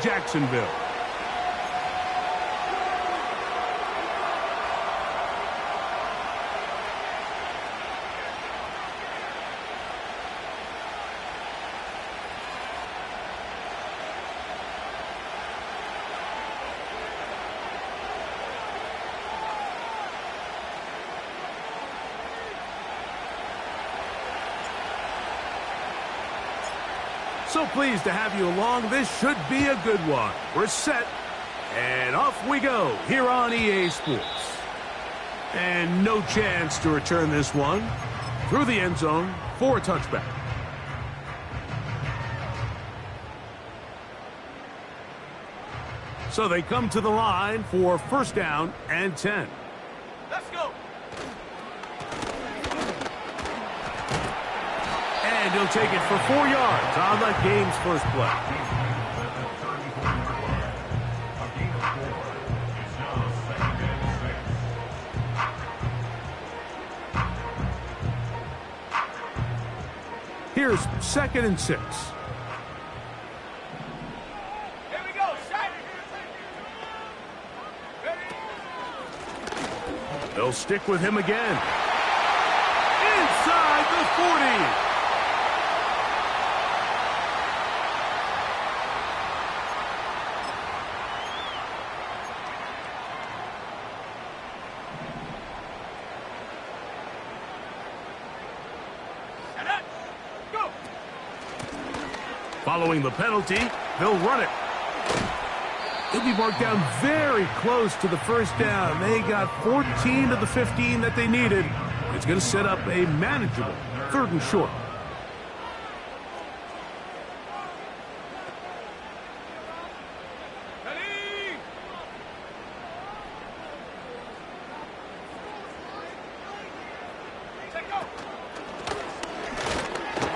Jacksonville. So pleased to have you along. This should be a good one. We're set, and off we go here on EA Sports. And no chance to return this one through the end zone for a touchback. So they come to the line for first down and 10. Let's go. And he'll take it for 4 yards on the game's first play. Here's 2nd and 6. Here we go. Shot. They'll stick with him again. Inside the 40. Following the penalty, they'll run it. He'll be marked down very close to the first down. They got 14 of the 15 that they needed. It's going to set up a manageable 3rd and short.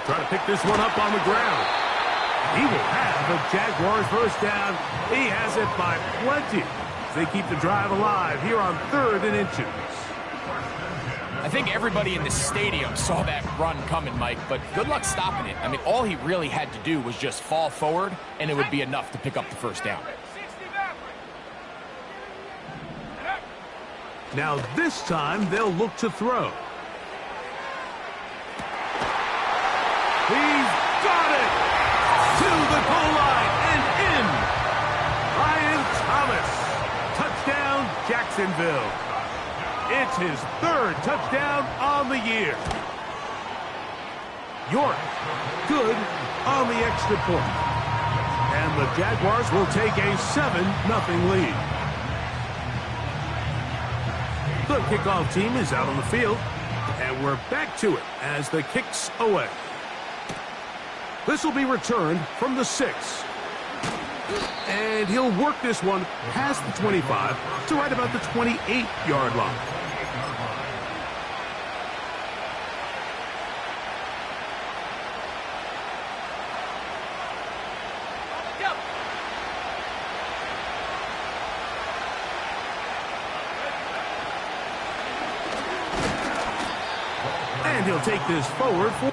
Try to pick this one up on the ground. He will have the Jaguars first down. He has it by plenty. They keep the drive alive here on 3rd and inches. I think everybody in the stadium saw that run coming, Mike, but good luck stopping it. I mean, all he really had to do was just fall forward, and it would be enough to pick up the first down. Now this time they'll look to throw. He's got it! To the goal line and in. Brian Thomas. Touchdown, Jacksonville. It's his 3rd touchdown on the year. York, good on the extra point. And the Jaguars will take a 7-0 lead. The kickoff team is out on the field, and we're back to it as the kick's away. This will be returned from the 6. And he'll work this one past the 25 to right about the 28-yard line. And he'll take this forward for...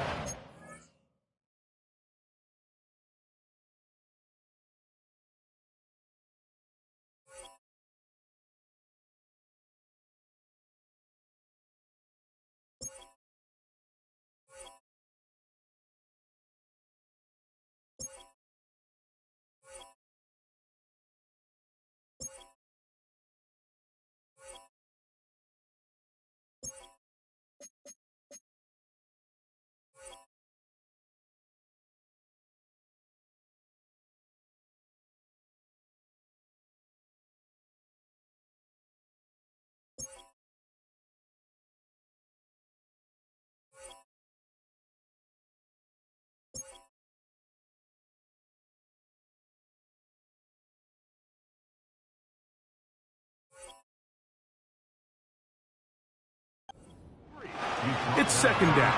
It's 2nd down.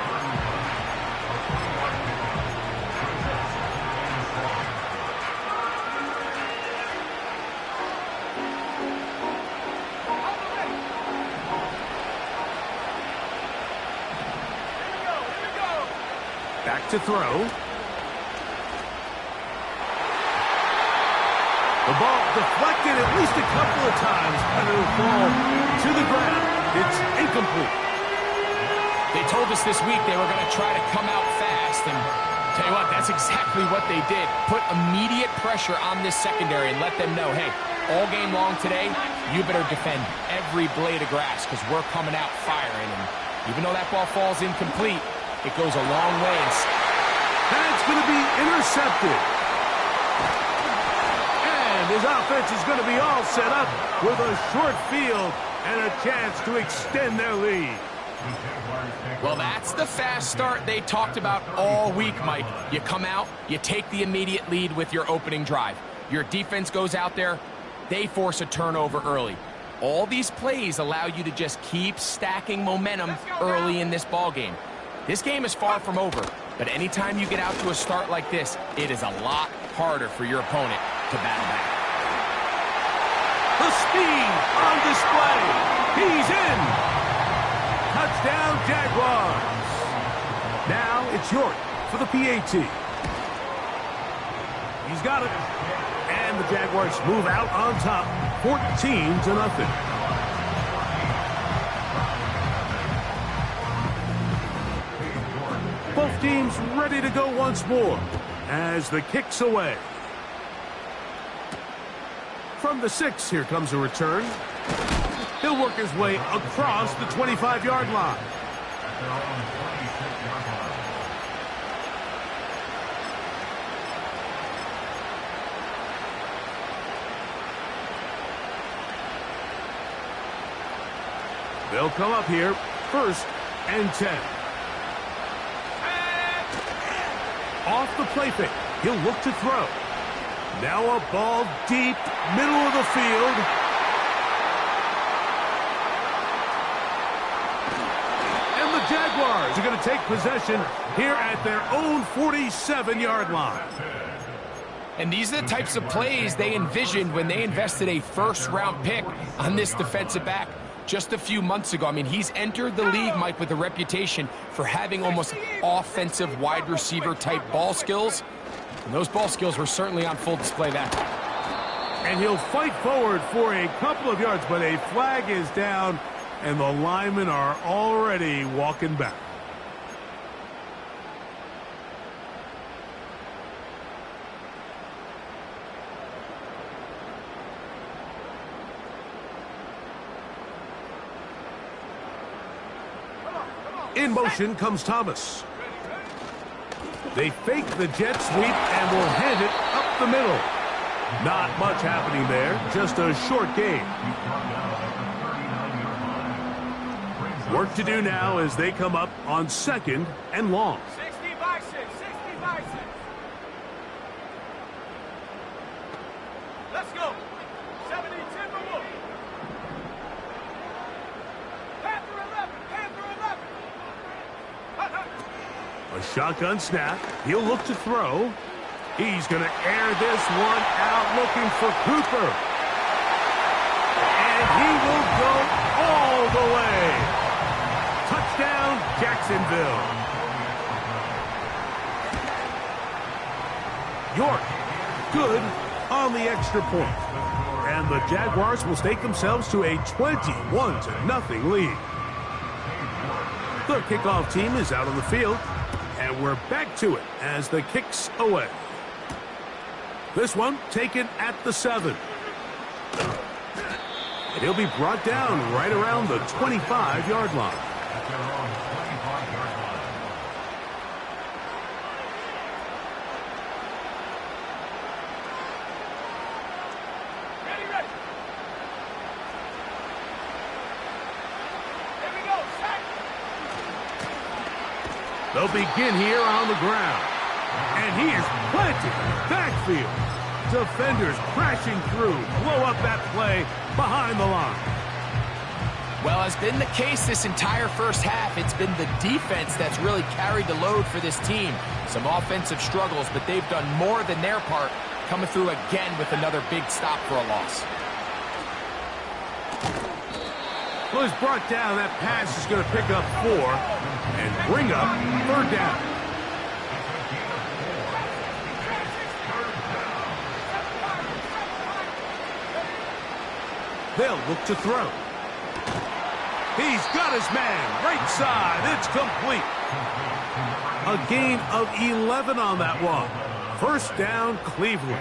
Back to throw. The ball deflected at least a couple of times, and it'll fall to the ground. It's incomplete. They told us this week they were going to try to come out fast, and tell you what, that's exactly what they did. Put immediate pressure on this secondary and let them know, hey, all game long today, you better defend every blade of grass because we're coming out firing. And even though that ball falls incomplete, it goes a long way. That's going to be intercepted. And his offense is going to be all set up with a short field and a chance to extend their lead. Well, that's the fast start they talked about all week, Mike. You come out, you take the immediate lead with your opening drive. Your defense goes out there, they force a turnover early. All these plays allow you to just keep stacking momentum early in this ball game. This game is far from over, but anytime you get out to a start like this, it is a lot harder for your opponent to battle back. The speed on display. He's in. Touchdown, Jaguars. Now it's York for the PAT. He's got it. And the Jaguars move out on top, 14-0. Both teams ready to go once more as the kick's away. From the 6, here comes a return. He'll work his way across the 25-yard line. They'll come up here, 1st and 10. Off the play fake. He'll look to throw. Now a ball deep, middle of the field. And the Jaguars are going to take possession here at their own 47-yard line. And these are the types of plays they envisioned when they invested a first-round pick on this defensive back just a few months ago. I mean, he's entered the league, Mike, with a reputation for having almost offensive wide receiver type ball skills. And those ball skills were certainly on full display that time. And he'll fight forward for a couple of yards, but a flag is down, and the linemen are already walking back. In motion comes Thomas. They fake the jet sweep and will hand it up the middle. Not much happening there, just a short gain. Work to do now as they come up on 2nd and long. 60 by 6, 60 by 6. Let's go. 70 Timberwolves. Panther 11, Panther 11. A shotgun snap. He'll look to throw. He's going to air this one out looking for Cooper. And he will go all the way. Touchdown, Jacksonville. York, good on the extra point. And the Jaguars will stake themselves to a 21-0 lead. The kickoff team is out on the field. And we're back to it as the kick's away. This one taken at the 7. And he'll be brought down right around the 25-yard line. Ready, ready. Here we go, set. They'll begin here on the ground. And he is planted backfield. Defenders crashing through, blow up that play behind the line. Well, as been the case this entire first half, it's been the defense that's really carried the load for this team. Some offensive struggles, but they've done more than their part, coming through again with another big stop for a loss. Well, he's brought down. That pass is going to pick up 4 and bring up 3rd down. They'll look to throw. He's got his man. Right side. It's complete. A gain of 11 on that one. First down, Cleveland.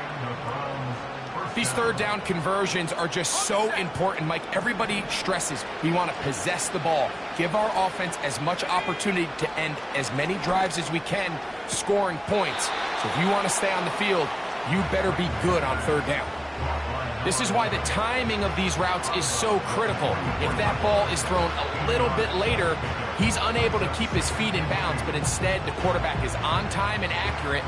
These third down conversions are just so important, Mike. Everybody stresses we want to possess the ball, give our offense as much opportunity to end as many drives as we can, scoring points. So if you want to stay on the field, you better be good on third down. This is why the timing of these routes is so critical. If that ball is thrown a little bit later, he's unable to keep his feet in bounds, but instead the quarterback is on time and accurate,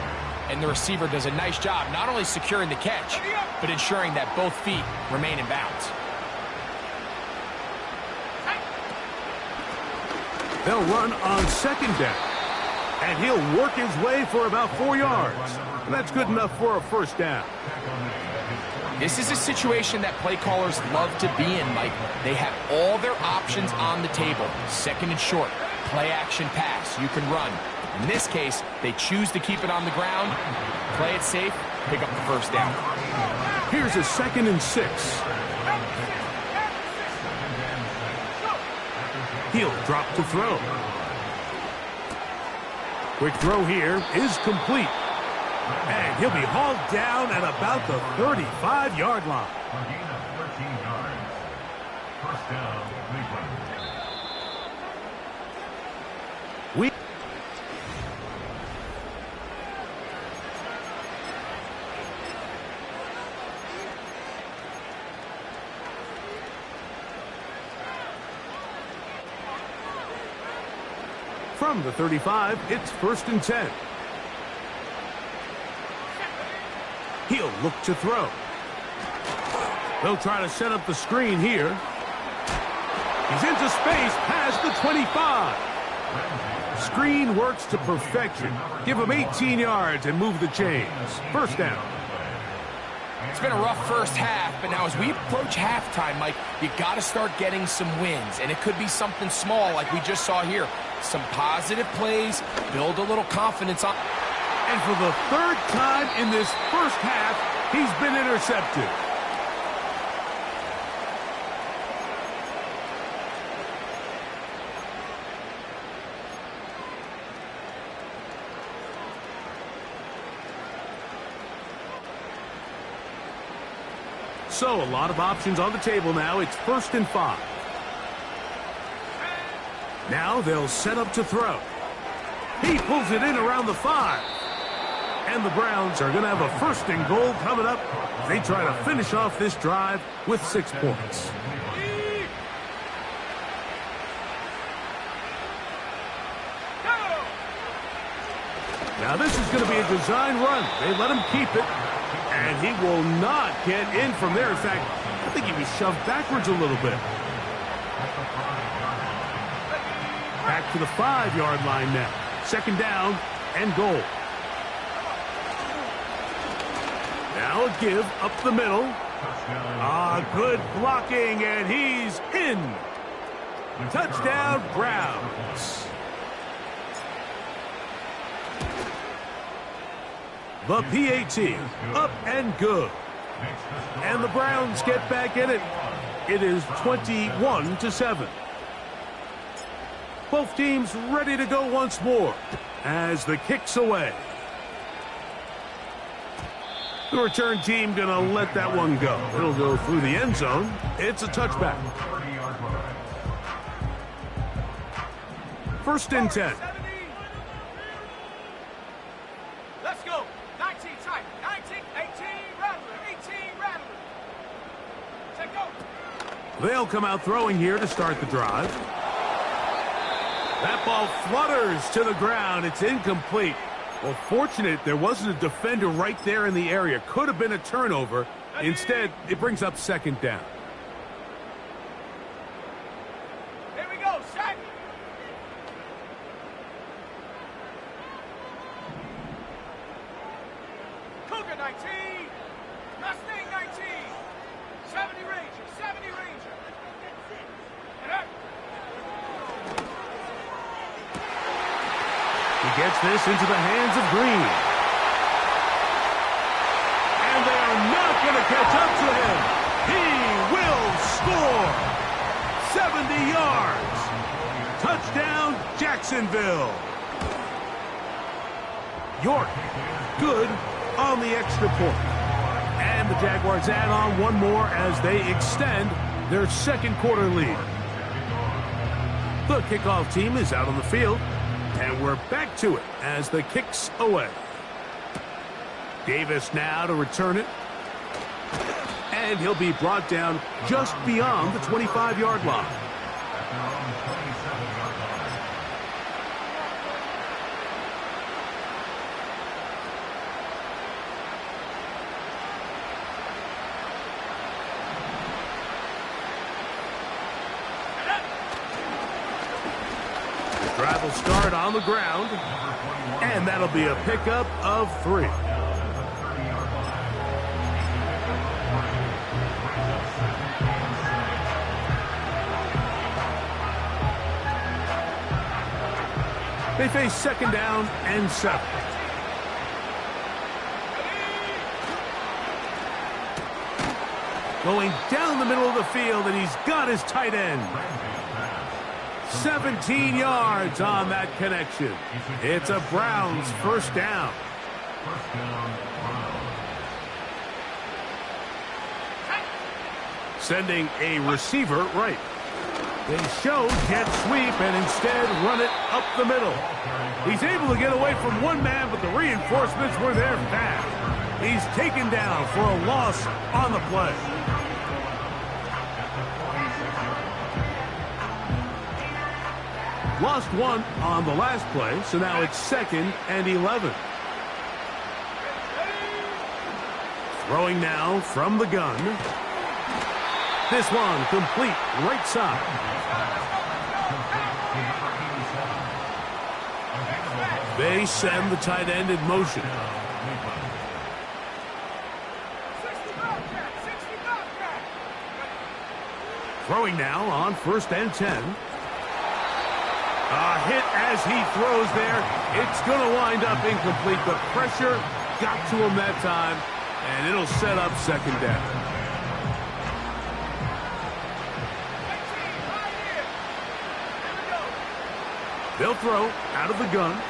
and the receiver does a nice job not only securing the catch, but ensuring that both feet remain in bounds. They'll run on second down, and he'll work his way for about 4 yards. And that's good enough for a first down. This is a situation that play callers love to be in, Mike. They have all their options on the table. Second and short, play action pass, you can run. In this case, they choose to keep it on the ground, play it safe, pick up the first down. Here's a 2nd and 6. He'll drop to throw. Quick throw here is complete. And he'll be hauled down at about the 35-yard line. First down, Cleveland. From the 35, it's 1st and 10. He'll look to throw. They'll try to set up the screen here. He's into space past the 25. Screen works to perfection. Give him 18 yards and move the chains. First down. It's been a rough first half, but now as we approach halftime, Mike, you got to start getting some wins, and it could be something small like we just saw here. Some positive plays, build a little confidence on. And for the 3rd time in this first half, he's been intercepted. So, a lot of options on the table now. It's 1st and 5. Now they'll set up to throw. He pulls it in around the 5. And the Browns are going to have a 1st and goal coming up. They try to finish off this drive with 6 points. Now this is going to be a design run. They let him keep it. And he will not get in from there. In fact, I think he was shoved backwards a little bit. Back to the 5-yard line now. 2nd down and goal. Now a give up the middle. Good blocking, and he's in. Touchdown, Browns. The PAT, up and good. And the Browns get back in it. It is 21-7. Both teams ready to go once more as the kick's away. The return team going to let that one go. It'll go through the end zone. It's a touchback. 1st and 10. Let's go. 19 tight. 19, 18, rattler. 18, rattler. Take go. They'll come out throwing here to start the drive. That ball flutters to the ground. It's incomplete. Well, fortunate there wasn't a defender right there in the area. Could have been a turnover. Instead, it brings up 2nd down. Here we go. Sack. Cougar 19. Mustang 19. 70 Ranger. 70 Ranger. And up. He gets this into the hands of Green. And they are not going to catch up to him. He will 70 yards. Touchdown, Jacksonville. York, good on the extra point. And the Jaguars add on one more as they extend their second quarter lead. The kickoff team is out on the field, and we're back to it as the kicks away. Davis now to return it. And he'll be brought down just beyond the 25-yard line. Drive will start on the ground, and that'll be a pickup of 3. They face second down and 7. Going down the middle of the field, and he's got his tight end. 17 yards on that connection. It's a Browns first down. Sending a receiver right. They show jet sweep and instead run it up the middle. He's able to get away from one man, but the reinforcements were there fast. He's taken down for a loss on the play. Lost one on the last play, so now it's 2nd and 11. Throwing now from the gun. This one complete right side. They send the tight end in motion. Throwing now on 1st and 10. A hit as he throws there. It's going to wind up incomplete. The pressure got to him that time, and it'll set up 2nd down. They'll throw out of the gun.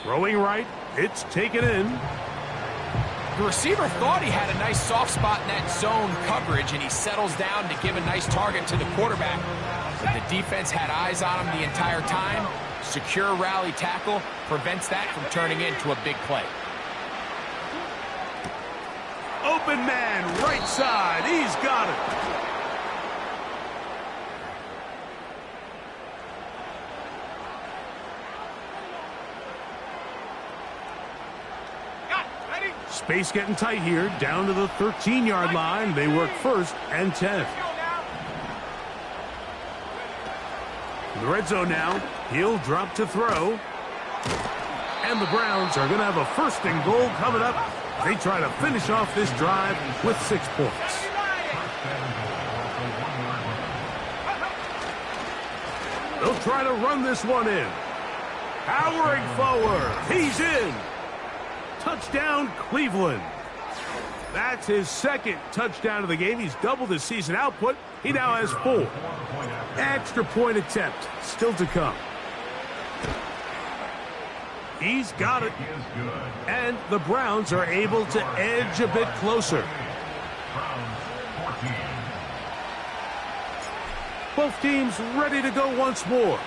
Throwing right. It's taken in. The receiver thought he had a nice soft spot in that zone coverage, and he settles down to give a nice target to the quarterback. But the defense had eyes on him the entire time. Secure rally tackle prevents that from turning into a big play. Open man, right side. He's got it. Space getting tight here, down to the 13-yard line. They work 1st and 10. In the red zone now, he'll drop to throw. And the Browns are going to have a 1st and goal coming up. They try to finish off this drive with 6 points. They'll try to run this one in. Powering forward. He's in. Touchdown, Cleveland. That's his 2nd touchdown of the game. He's doubled his season output. He now has 4. Extra point attempt still to come. He's got it. And the Browns are able to edge a bit closer. Both teams ready to go once more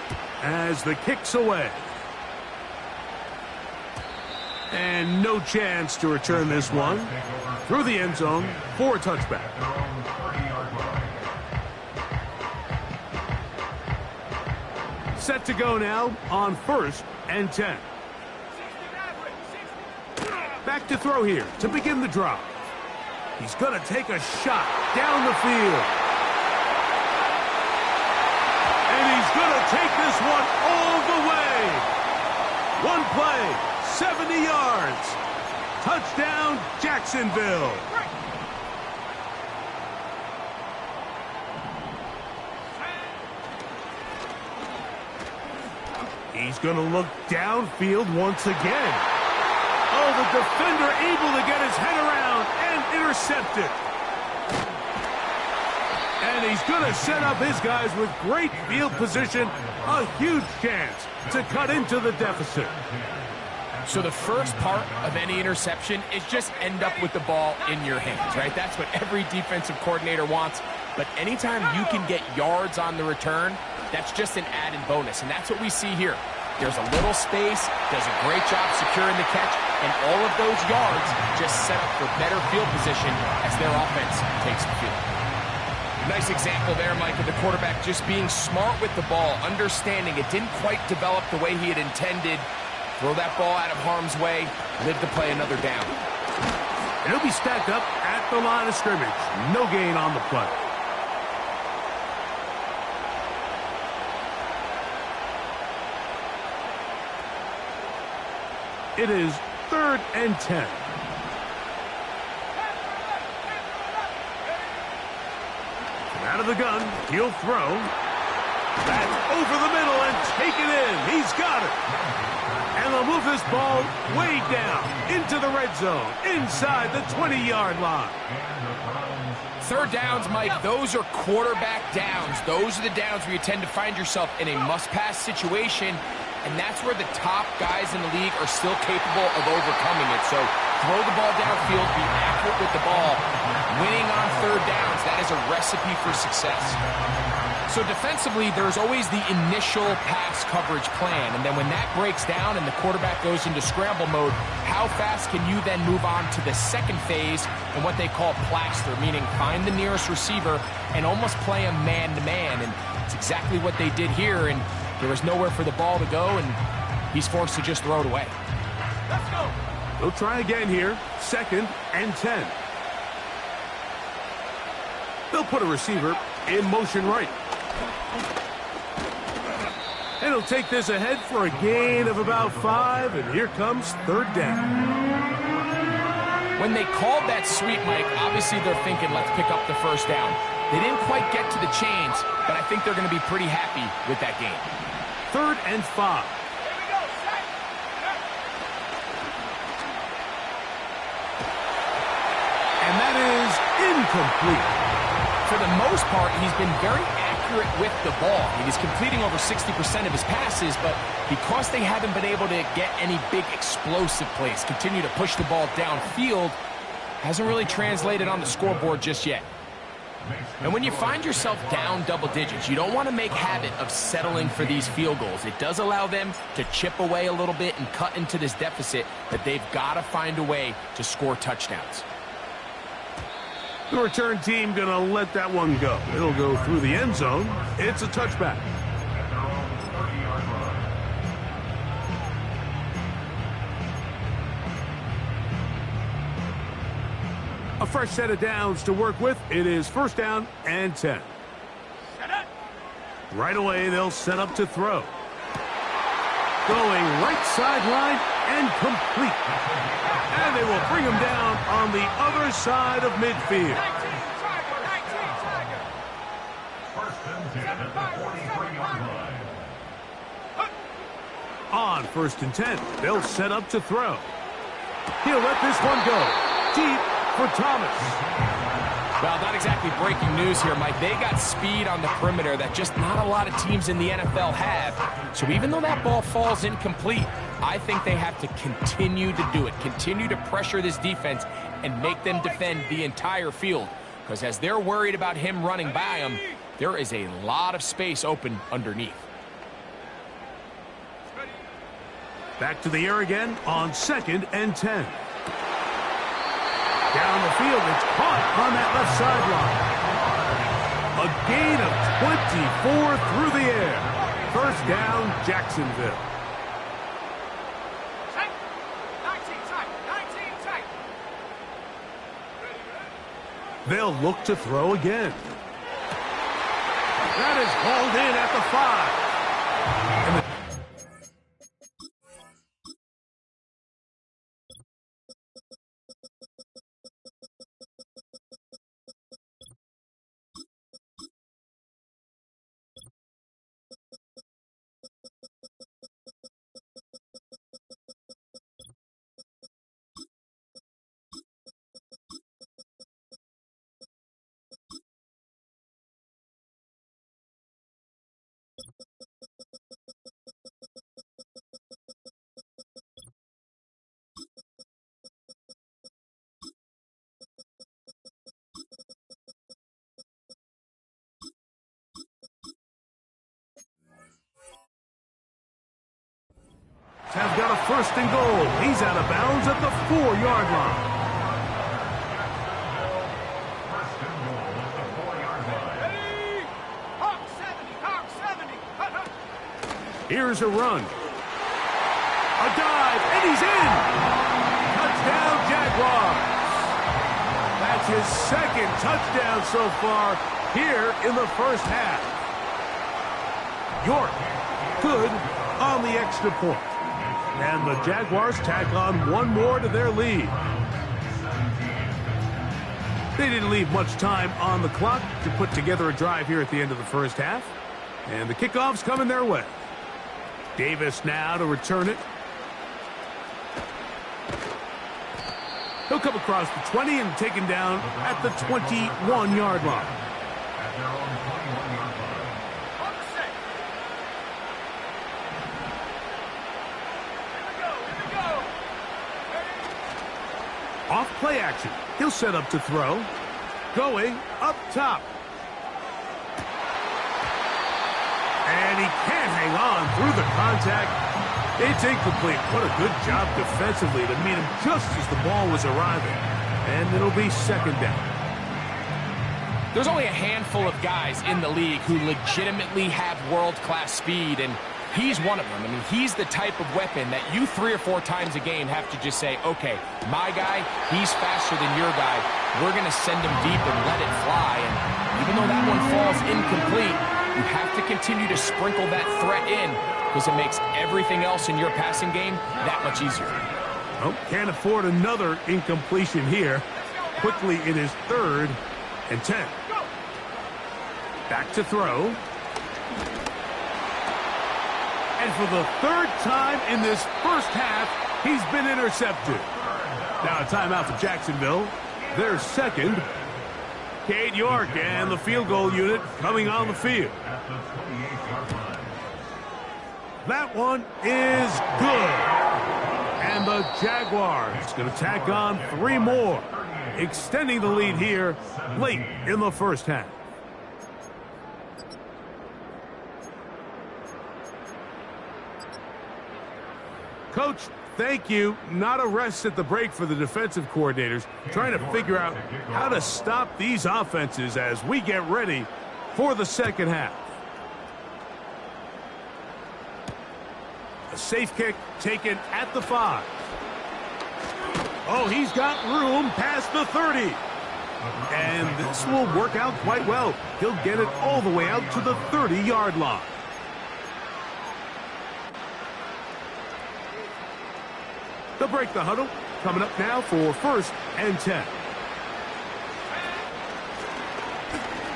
as the kick's away. And no chance to return this one. Through the end zone for a touchback. Set to go now on 1st and 10. Back to throw here to begin the drive. He's going to take a shot down the field. And he's going to take this one all the way. One play. 70 yards. Touchdown, Jacksonville. He's going to look downfield once again. Oh, the defender able to get his head around and intercept it. And he's going to set up his guys with great field position. A huge chance to cut into the deficit. So the first part of any interception is just end up with the ball in your hands, right? That's what every defensive coordinator wants. But anytime you can get yards on the return, that's just an added bonus. And that's what we see here. There's a little space, does a great job securing the catch, and all of those yards just set up for better field position as their offense takes the field. Nice example there, Mike, of the quarterback just being smart with the ball, understanding it didn't quite develop the way he had intended. Throw that ball out of harm's way, live to play another down. It'll be stacked up at the line of scrimmage. No gain on the play. It is 3rd and 10. Out of the gun, he'll throw. That's over the middle and take it in. He's got it. And they'll move this ball way down into the red zone, inside the 20-yard line. Third downs, Mike, those are quarterback downs. Those are the downs where you tend to find yourself in a must-pass situation, and that's where the top guys in the league are still capable of overcoming it. So throw the ball downfield, be accurate with the ball. Winning on third downs, that is a recipe for success. So defensively, there's always the initial pass coverage plan, and then when that breaks down and the quarterback goes into scramble mode, how fast can you then move on to the second phase and what they call plaster, meaning find the nearest receiver and almost play him man-to-man, and it's exactly what they did here, and there was nowhere for the ball to go, and he's forced to just throw it away. Let's go. They'll try again here, 2nd and 10. They'll put a receiver in motion right. And he'll take this ahead for a gain of about 5, and here comes 3rd down. When they called that sweep, Mike, obviously they're thinking, let's pick up the first down. They didn't quite get to the chains, but I think they're going to be pretty happy with that game. 3rd and 5. Here we go. Set. And that is incomplete. For the most part, he's been very accurate with the ball. I mean, he's completing over 60% of his passes, but because they haven't been able to get any big explosive plays, continue to push the ball downfield, hasn't really translated on the scoreboard just yet. And when you find yourself down double digits, you don't want to make habit of settling for these field goals. It does allow them to chip away a little bit and cut into this deficit, but they've got to find a way to score touchdowns. The return team going to let that one go. It'll go through the end zone. It's a touchback. A fresh set of downs to work with. It is 1st down and 10. Right away, they'll set up to throw. Going right sideline and complete. And they will bring him down on the other side of midfield. 19 Tiger. First and 10 at the 43-yard line. On 1st and 10, they'll set up to throw. He'll let this one go. Deep for Thomas. Well, not exactly breaking news here, Mike. They got speed on the perimeter that just not a lot of teams in the NFL have. So even though that ball falls incomplete, I think they have to continue to do it, continue to pressure this defense and make them defend the entire field. Because as they're worried about him running by them, there is a lot of space open underneath. Back to the air again on 2nd and 10. Down the field, it's caught on that left sideline. A gain of 24 through the air. 1st down, Jacksonville. 19 tight. They'll look to throw again. That is hauled in at the 5. And the first and goal. He's out of bounds at the 4-yard line. First and goal at the 4-yard line. Ready? Hawk 70, Hawk 70. Hut, hut. Here's a run. A dive, and he's in. Touchdown, Jaguars. That's his second touchdown so far here in the first half. York, good on the extra point. And the Jaguars tack on one more to their lead. They didn't leave much time on the clock to put together a drive here at the end of the first half. And the kickoff's coming their way. Davis now to return it. He'll come across the 20 and taken down at the 21-yard line. At their own 21-yard line. On the set. Here we go, here we go. Ready? Off play action. He'll set up to throw. Going up top. And he can't hang on through the contact. It's incomplete. What a good job defensively to meet him just as the ball was arriving. And it'll be second down. There's only a handful of guys in the league who legitimately have world-class speed, and he's one of them. I mean, he's the type of weapon that you 3 or 4 times a game have to just say, okay, my guy, he's faster than your guy. We're going to send him deep and let it fly. And even though that one falls incomplete, you have to continue to sprinkle that threat in because it makes everything else in your passing game that much easier. Oh, can't afford another incompletion here. Quickly, it is 3rd and 10. Back to throw. And for the 3rd time in this first half, he's been intercepted. Now a timeout for Jacksonville. Their second. Cade York and the field goal unit coming on the field. At the 28-yard line. That one is good. And the Jaguars going to tack on 3 more, extending the lead here late in the first half. Coach, thank you. Not a rest at the break for the defensive coordinators, trying to figure out how to stop these offenses as we get ready for the second half. A safe kick taken at the 5. Oh, he's got room past the 30. And this will work out quite well. He'll get it all the way out to the 30-yard line. They'll break the huddle. Coming up now for 1st and 10.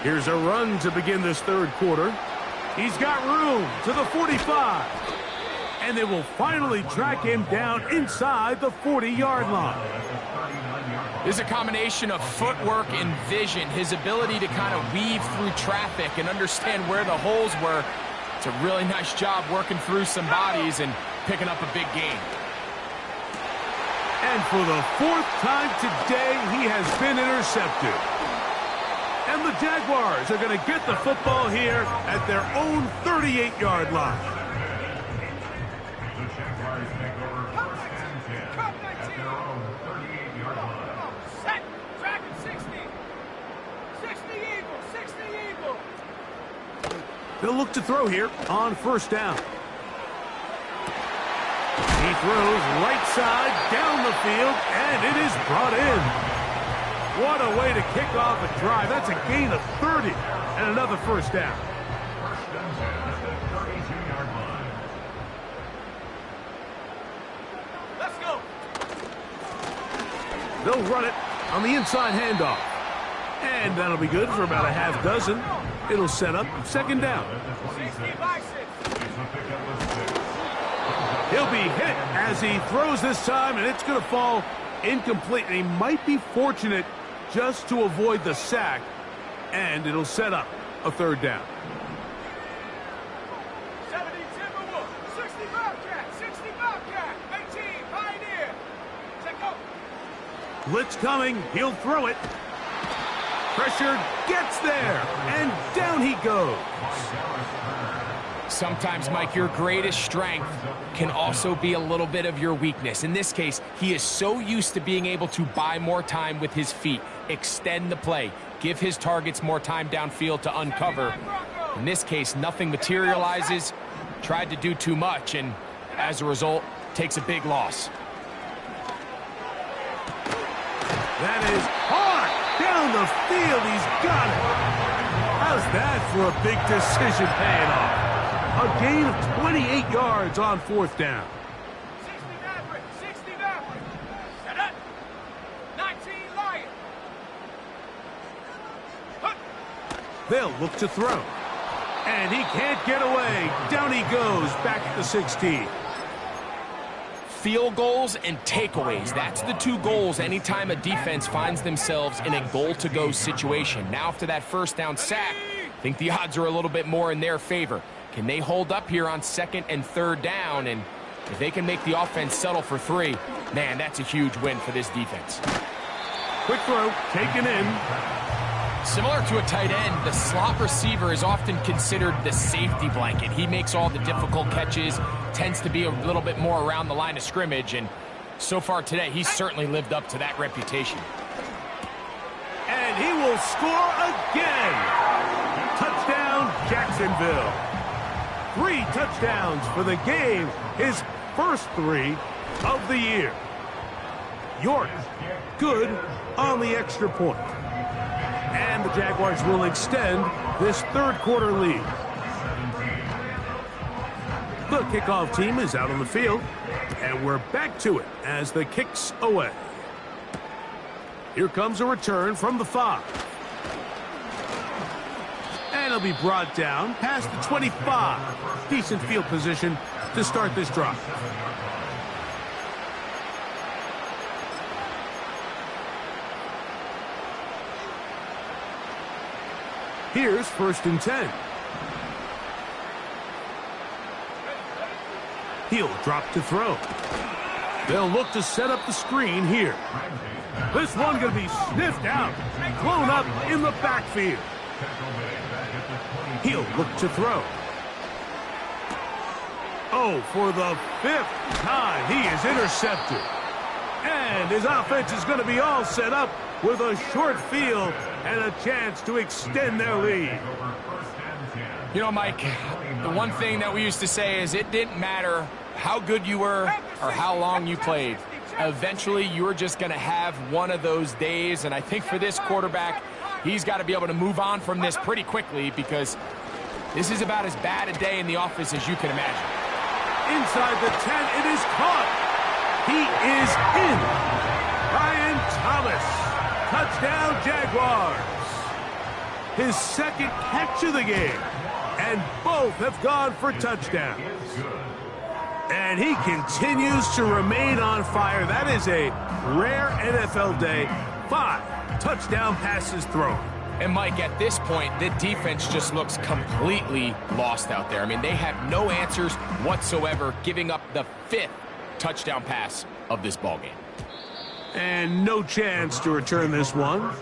Here's a run to begin this 3rd quarter. He's got room to the 45. And they will finally track him down inside the 40-yard line. There's a combination of footwork and vision, his ability to kind of weave through traffic and understand where the holes were. It's a really nice job working through some bodies and picking up a big gain. And for the 4th time today, he has been intercepted. And the Jaguars are going to get the football here at their own 38-yard line. The Jaguars take over 1st and 10 at their own 38-yard line. Set. Dragon 60. 60 Eagle. 60 Eagle. They'll look to throw here on 1st down. He throws right side down the field, and it is brought in. What a way to kick off a drive. That's a gain of 30 and another 1st down. 1st and 10 at the 32-yard line. Let's go. They'll run it on the inside handoff. And that'll be good for about a half dozen. It'll set up 2nd down. 60 by 6. He'll be hit as he throws this time, and it's going to fall incomplete. And he might be fortunate just to avoid the sack, and it'll set up a 3rd down. 70 Timberwolf. 60 Bobcat. 60 Bobcat. 18 Pioneer. Check up. Blitz coming. He'll throw it. Pressure gets there, and down he goes. Sometimes, Mike, your greatest strength can also be a little bit of your weakness. In this case, he is so used to being able to buy more time with his feet, extend the play, give his targets more time downfield to uncover. In this case, nothing materializes, tried to do too much, and as a result, takes a big loss. That is hard down the field. He's got it. How's that for a big decision paying off? A gain of 28 yards on 4th down. 60 Maverick, 60 Maverick. Set up. 19 Lion. They'll look to throw. And he can't get away. Down he goes, back at the 16. Field goals and takeaways. That's the two goals anytime a defense finds themselves in a goal-to-go situation. Now after that 1st down sack, I think the odds are a little bit more in their favor. Can they hold up here on 2nd and 3rd down? And if they can make the offense settle for 3, man, that's a huge win for this defense. Quick throw, taken in. Similar to a tight end, the slot receiver is often considered the safety blanket. He makes all the difficult catches, tends to be a little bit more around the line of scrimmage, and so far today, he's certainly lived up to that reputation. And he will score again. Touchdown, Jacksonville. 3 touchdowns for the game, his first 3 of the year. York, good on the extra point. And the Jaguars will extend this 3rd quarter lead. The kickoff team is out on the field, and we're back to it as the kicks away. Here comes a return from the 5. And it'll be brought down past the 25. Decent field position to start this drive. Here's 1st and 10. He'll drop to throw. They'll look to set up the screen here. This one going to be sniffed out, blown up in the backfield. He'll look to throw. Oh, for the 5th time, he is intercepted. And his offense is going to be all set up with a short field and a chance to extend their lead. You know, Mike, the one thing that we used to say is it didn't matter how good you were or how long you played. Eventually, you were just going to have one of those days, and I think for this quarterback, he's got to be able to move on from this pretty quickly because this is about as bad a day in the office as you can imagine. Inside the 10, it is caught. He is in. Brian Thomas. Touchdown, Jaguars. His 2nd catch of the game. And both have gone for touchdowns. And he continues to remain on fire. That is a rare NFL day. 5 touchdown passes thrown. And, Mike, at this point, the defense just looks completely lost out there. I mean, they have no answers whatsoever, giving up the 5th touchdown pass of this ballgame. And no chance to return this one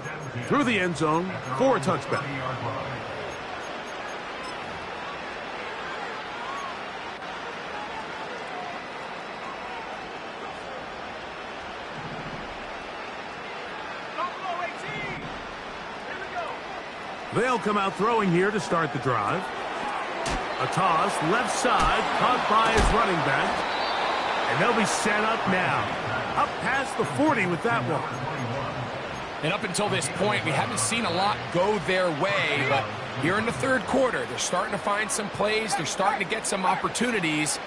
through the end zone for a touchback. They'll come out throwing here to start the drive. A toss, left side, caught by his running back. And they'll be set up now. Up past the 40 with that one. And up until this point, we haven't seen a lot go their way, but here in the 3rd quarter, they're starting to find some plays. They're starting to get some opportunities.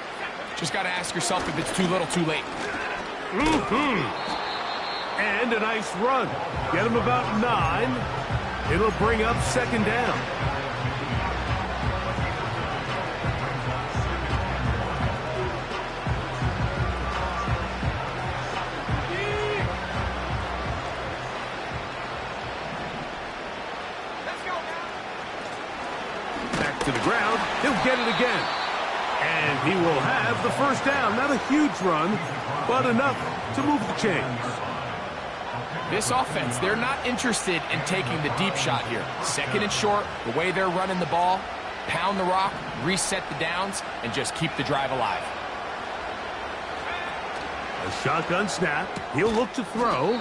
Just got to ask yourself if it's too little, too late. And a nice run. Get him about 9. It'll bring up 2nd down. Back to the ground. He'll get it again. And he will have the 1st down. Not a huge run, but enough to move the chains. This offense, they're not interested in taking the deep shot here. 2nd and short, the way they're running the ball, pound the rock, reset the downs, and just keep the drive alive. A shotgun snap. He'll look to throw.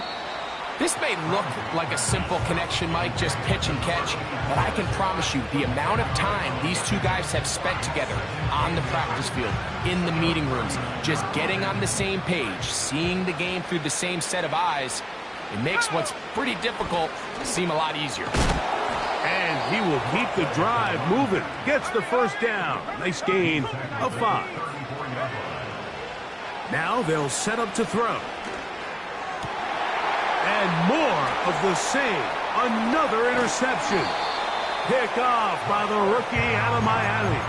This may look like a simple connection, Mike, just pitch and catch, but I can promise you the amount of time these two guys have spent together on the practice field, in the meeting rooms, just getting on the same page, seeing the game through the same set of eyes, it makes what's pretty difficult seem a lot easier. And he will keep the drive moving. Gets the first down. Nice gain of 5. Now they'll set up to throw. And more of the same. Another interception. Pick off by the rookie out of Miami.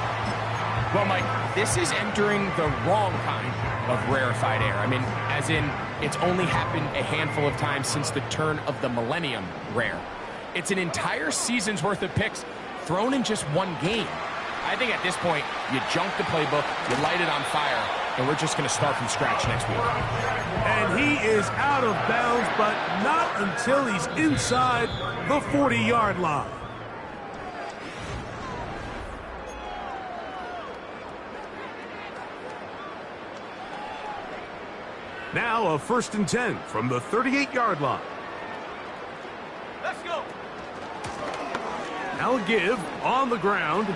Well, Mike, this is entering the wrong kind of rarefied air. I mean, as in, it's only happened a handful of times since the turn of the millennium rare. It's an entire season's worth of picks thrown in just one game. I think at this point, you junk the playbook, you light it on fire, and we're just going to start from scratch next week. And he is out of bounds, but not until he's inside the 40-yard line. Now a 1st and 10 from the 38-yard line. Let's go. Now a give on the ground.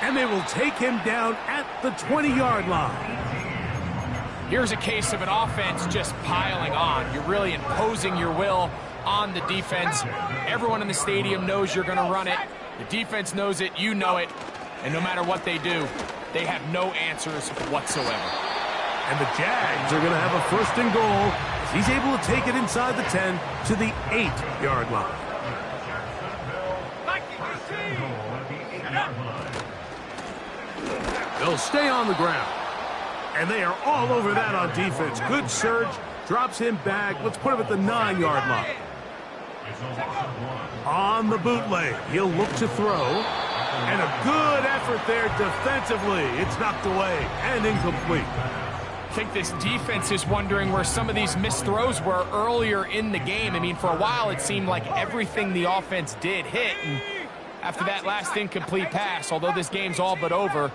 And they will take him down at the 20-yard line. Here's a case of an offense just piling on. You're really imposing your will on the defense. Everyone in the stadium knows you're going to run it. The defense knows it, you know it. And no matter what they do, they have no answers whatsoever. And the Jags are going to have a 1st and goal as he's able to take it inside the 10 to the 8-yard line. They'll stay on the ground. And they are all over that on defense. Good surge. Drops him back. Let's put him at the 9-yard line. On the bootleg. He'll look to throw. And a good effort there defensively. It's knocked away and incomplete. I think this defense is wondering where some of these missed throws were earlier in the game. I mean, for a while it seemed like everything the offense did hit. And after that last incomplete pass, although this game's all but over,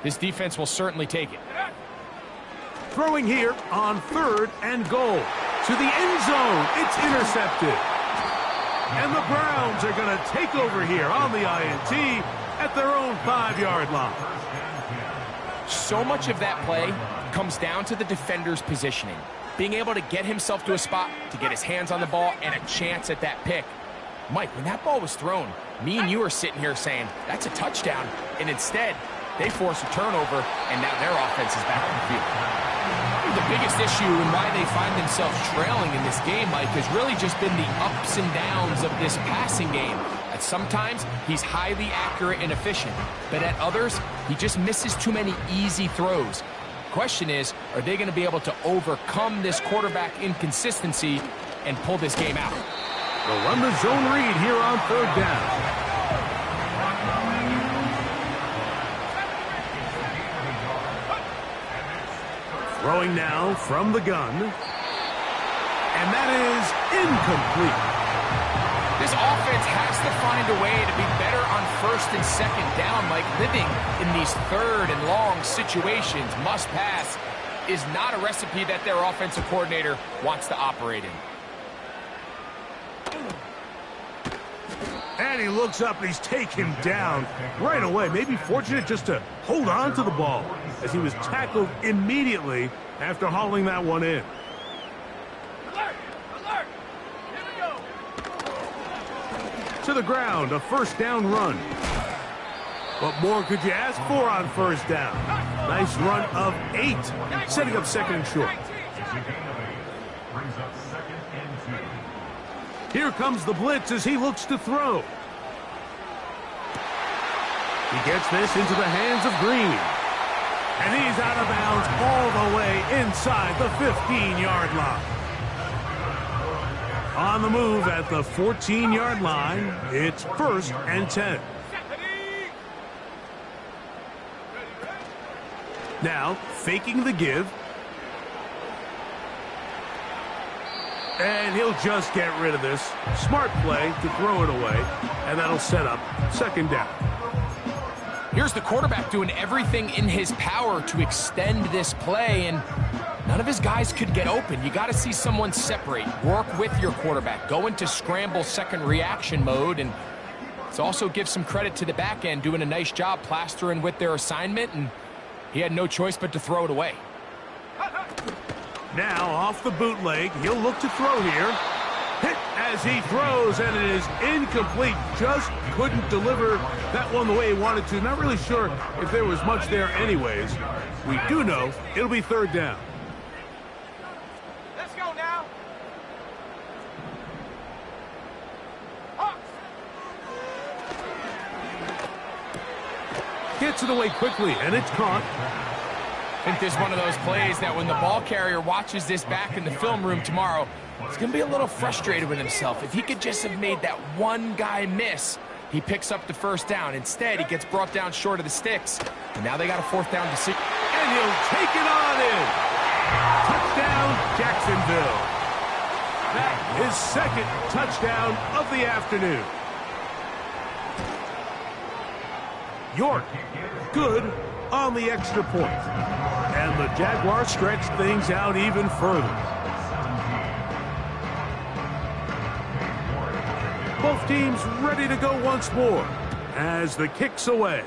this defense will certainly take it. Throwing here on 3rd and goal. To the end zone. It's intercepted. And the Browns are going to take over here on the INT at their own 5-yard line. So much of that play comes down to the defender's positioning. Being able to get himself to a spot, to get his hands on the ball, and a chance at that pick. Mike, when that ball was thrown, me and you are sitting here saying, that's a touchdown. And instead, they force a turnover, and now their offense is back on the field. The biggest issue and why they find themselves trailing in this game, Mike, has really just been the ups and downs of this passing game. At sometimes, he's highly accurate and efficient, but at others, he just misses too many easy throws. Question is, are they going to be able to overcome this quarterback inconsistency and pull this game out? They'll run the zone read here on 3rd down. Throwing now from the gun. And that is incomplete. This offense has to find a way to be better on 1st and 2nd down. Like living in these 3rd and long situations, must pass, is not a recipe that their offensive coordinator wants to operate in. And he looks up and he's taken down right away. Maybe fortunate just to hold on to the ball as he was tackled immediately after hauling that one in. Alert! Alert! Here we go! To the ground, a 1st down run. What more could you ask for on 1st down? Nice run of 8, setting up 2nd and short. Brings up 2nd and 2. Here comes the blitz as he looks to throw. He gets this into the hands of Green. And he's out of bounds all the way inside the 15-yard line. On the move at the 14-yard line, it's 1st and 10. Now, faking the give. And he'll just get rid of this. Smart play to throw it away, and that'll set up second down. Here's the quarterback doing everything in his power to extend this play, and none of his guys could get open. You got to see someone separate, work with your quarterback, go into scramble second reaction mode, and let's also give some credit to the back end doing a nice job plastering with their assignment, and he had no choice but to throw it away. Now off the bootleg, he'll look to throw here. Hit as he throws, and it is incomplete. Just couldn't deliver that one the way he wanted to. Not really sure if there was much there anyways. We do know it'll be third down. Let's go now. Gets it away quickly, and it's caught. I think this is one of those plays that when the ball carrier watches this back in the film room tomorrow, he's going to be a little frustrated with himself. If he could just have made that one guy miss, he picks up the first down. Instead, he gets brought down short of the sticks, and now they got a fourth down decision. And he'll take it on in. Touchdown, Jacksonville. That is second touchdown of the afternoon. York, good on the extra point. And the Jaguars stretch things out even further. Both teams ready to go once more as the kick's away.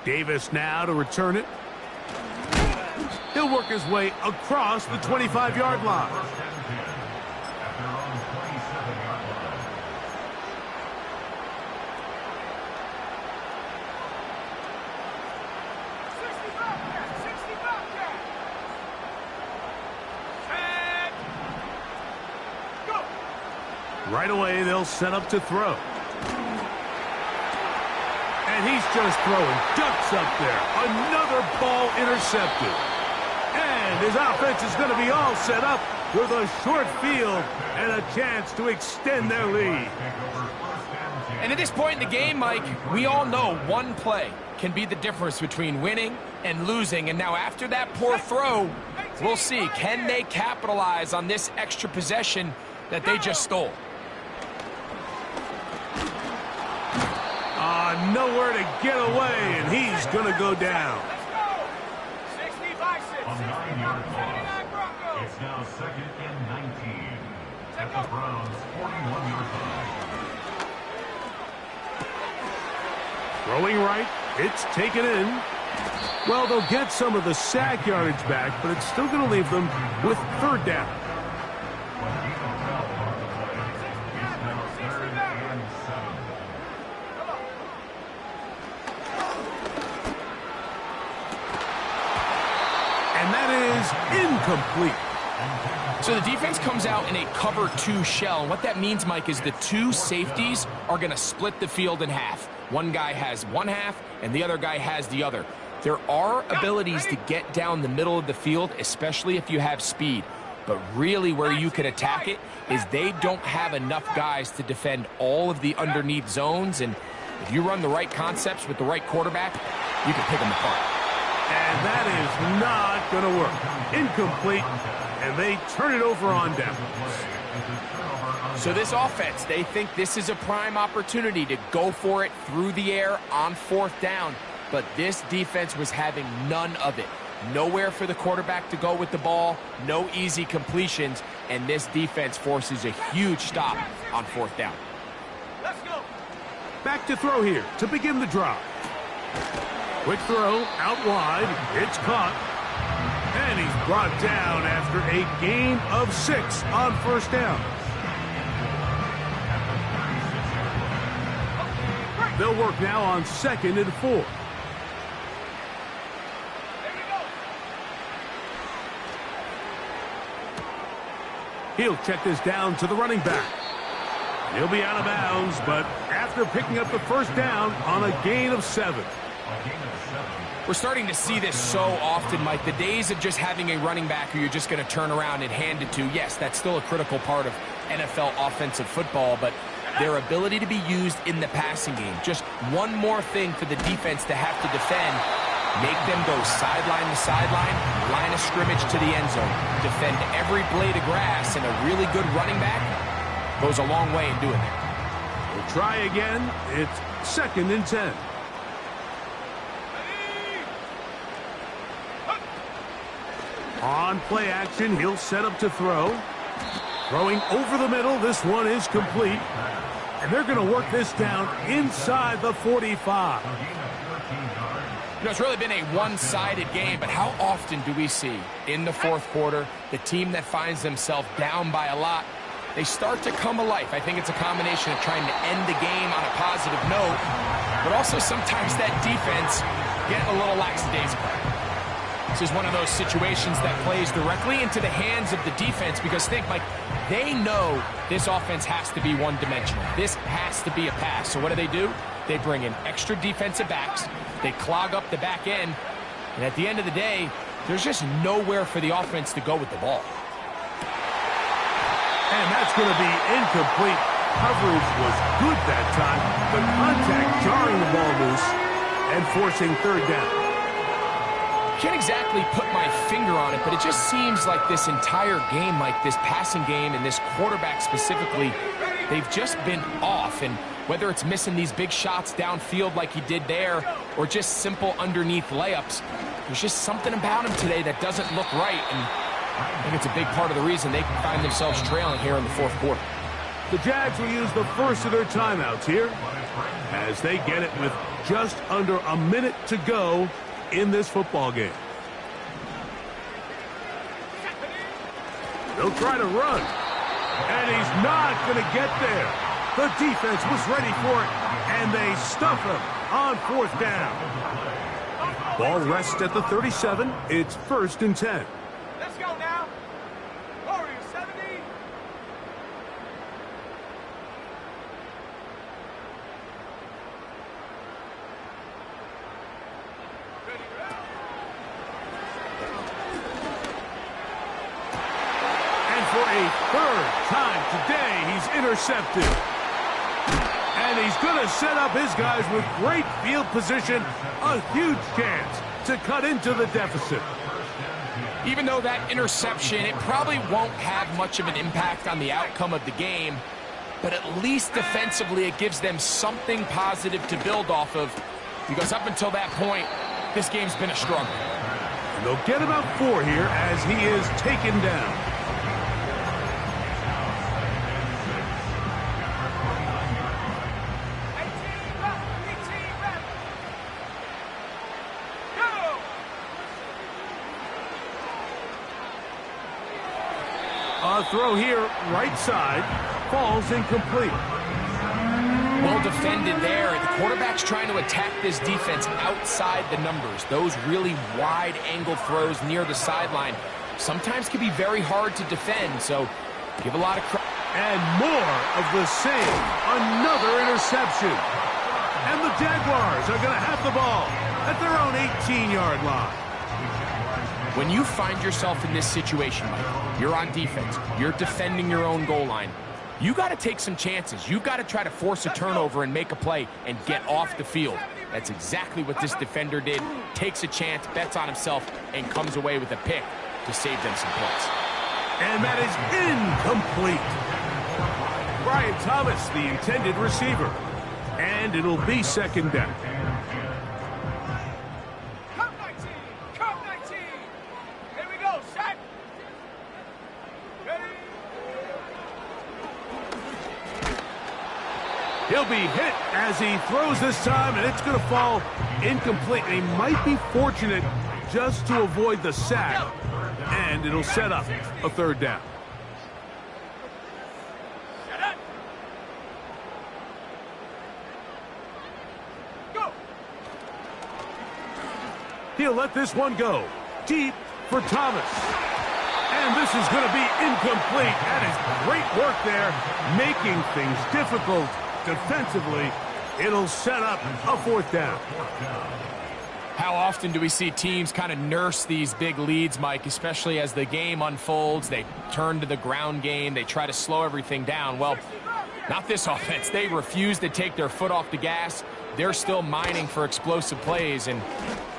Davis now to return it. He'll work his way across the 25-yard line. Right away, they'll set up to throw. And he's just throwing ducks up there. Another ball intercepted. And his offense is going to be all set up with a short field and a chance to extend their lead. And at this point in the game, Mike, we all know one play can be the difference between winning and losing. And now after that poor throw, we'll see. Can they capitalize on this extra possession that they just stole? Nowhere to get away, and he's going to go down. Let's go. 60-6. On 9-yard loss. It's now second and 19. At the Browns' 41-yard line. Throwing right, it's taken in. Well, they'll get some of the sack yardage back, but it's still going to leave them with third down. And that is incomplete. So the defense comes out in a cover 2 shell. And what that means, Mike, is the two safeties are going to split the field in half. One guy has one half, and the other guy has the other. There are abilities to get down the middle of the field, especially if you have speed. But really where you can attack it is they don't have enough guys to defend all of the underneath zones. And if you run the right concepts with the right quarterback, you can pick them apart. And that is not going to work. Incomplete, and they turn it over on downs. So this offense, they think this is a prime opportunity to go for it through the air on fourth down. But this defense was having none of it. Nowhere for the quarterback to go with the ball, no easy completions, and this defense forces a huge stop on fourth down. Let's go. Back to throw here to begin the drive. Quick throw out wide. It's caught. And he's brought down after a gain of 6 on first down. They'll work now on 2nd and 4. He'll check this down to the running back. He'll be out of bounds, but after picking up the first down on a gain of 7. We're starting to see this so often, Mike. The days of just having a running back who you're just going to turn around and hand it to, yes, that's still a critical part of NFL offensive football, but their ability to be used in the passing game. Just one more thing for the defense to have to defend, Make them go sideline to sideline, line of scrimmage to the end zone. Defend every blade of grass, and a really good running back goes a long way in doing that. We'll try again. It's 2nd and 10. On play action, he'll set up to throw. Throwing over the middle, this one is complete. And they're going to work this down inside the 45. You know, it's really been a one-sided game, but how often do we see in the fourth quarter the team that finds themselves down by a lot, they start to come alive? I think it's a combination of trying to end the game on a positive note, but also sometimes that defense getting a little lackadaisical. This is one of those situations that plays directly into the hands of the defense because think, Mike, they know this offense has to be one-dimensional. This has to be a pass. So what do? They bring in extra defensive backs. They clog up the back end. And at the end of the day, there's just nowhere for the offense to go with the ball. And that's going to be incomplete. Coverage was good that time. The contact jarring the ball loose and forcing 3rd down. Can't exactly put my finger on it, but it just seems like this entire game, like this passing game and this quarterback specifically, they've just been off. And whether it's missing these big shots downfield like he did there or just simple underneath layups, there's just something about him today that doesn't look right. And I think it's a big part of the reason they can find themselves trailing here in the fourth quarter. The Jags will use the first of their timeouts here as they get it with just under a minute to go in this football game. They'll try to run, and he's not going to get there. The defense was ready for it, and they stuff him on 4th down. Ball rests at the 37. It's 1st and 10. Let's go now. Warriors 70. For a 3rd time today, he's intercepted. And he's going to set up his guys with great field position. A huge chance to cut into the deficit. Even though that interception, it probably won't have much of an impact on the outcome of the game, but at least defensively it gives them something positive to build off of, because up until that point, this game's been a struggle. And they'll get about 4 here as he is taken down. A throw here, right side, falls incomplete. Well defended there. The quarterback's trying to attack this defense outside the numbers. Those really wide angle throws near the sideline sometimes can be very hard to defend, so give a lot of credit. And more of the same. Another interception. And the Jaguars are going to have the ball at their own 18-yard line. When you find yourself in this situation, Mike, you're on defense, you're defending your own goal line, you got to take some chances. You got to try to force a turnover and make a play and get off the field. That's exactly what this defender did. Takes a chance, bets on himself, and comes away with a pick to save them some points. And that is incomplete. Brian Thomas, the intended receiver. And it'll be 2nd down. He'll be hit as he throws this time, and it's going to fall incomplete. He might be fortunate just to avoid the sack, and it'll set up a 3rd down. He'll let this one go deep for Thomas. And this is going to be incomplete. That is great work there, making things difficult defensively. It'll set up a 4th down. How often do we see teams kind of nurse these big leads, Mike, especially as the game unfolds? They turn to the ground game. They try to slow everything down. Well, not this offense. They refuse to take their foot off the gas. They're still mining for explosive plays, and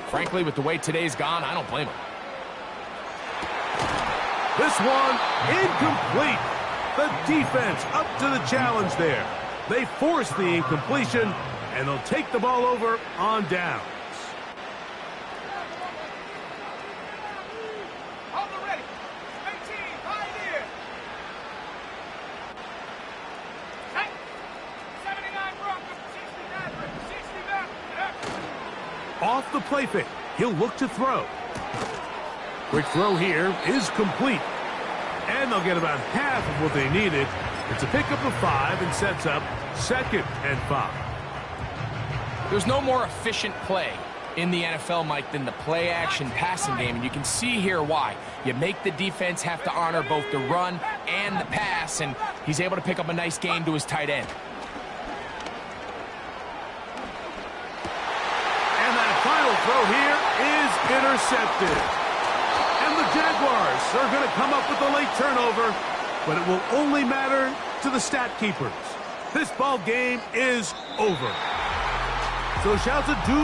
Frankly, with the way today's gone, I don't blame him. This one, incomplete. The defense up to the challenge there. They force the incompletion, and they'll take the ball over on downs. Hold it ready. 18, pioneer. 79 Broncos, 60 Maverick, 60 Maverick. Off the play fake, he'll look to throw. Quick throw here is complete. And they'll get about half of what they needed. It's a pickup of 5 and sets up 2nd and 5. There's no more efficient play in the NFL, Mike, than the play-action passing game, and you can see here why. You make the defense have to honor both the run and the pass, and he's able to pick up a nice gain to his tight end. And that final throw here is intercepted. And the Jaguars are going to come up with a late turnover, but it will only matter to the stat keepers. This ball game is over. So shouts a do